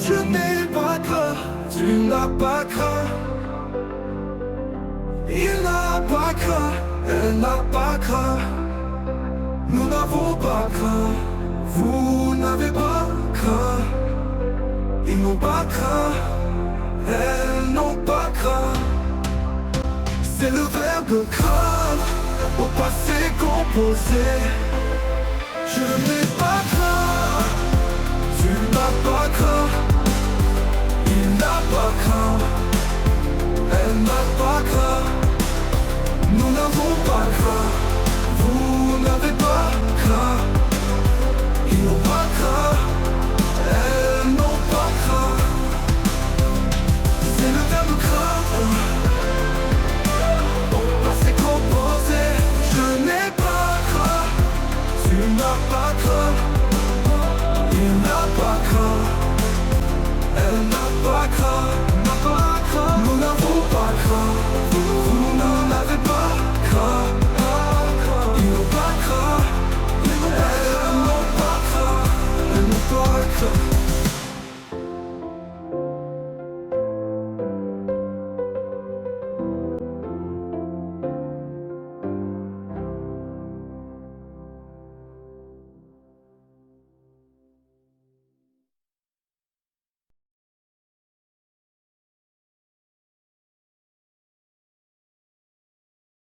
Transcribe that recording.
Je n'ai pas craint, tu n'as pas craint. Il n'a pas craint, elle n'a pas craint. Nous n'avons pas craint, vous n'avez pas craint. Ils n'ont pas craint, elles n'ont pas craint. C'est le verbe craindre au passé composé. Je n'ai pas craint, tu n'as pas craint. Il n'a pas craint, elle n'a pas craint. Nous n'avons pas craint, vous n'avez pas craint.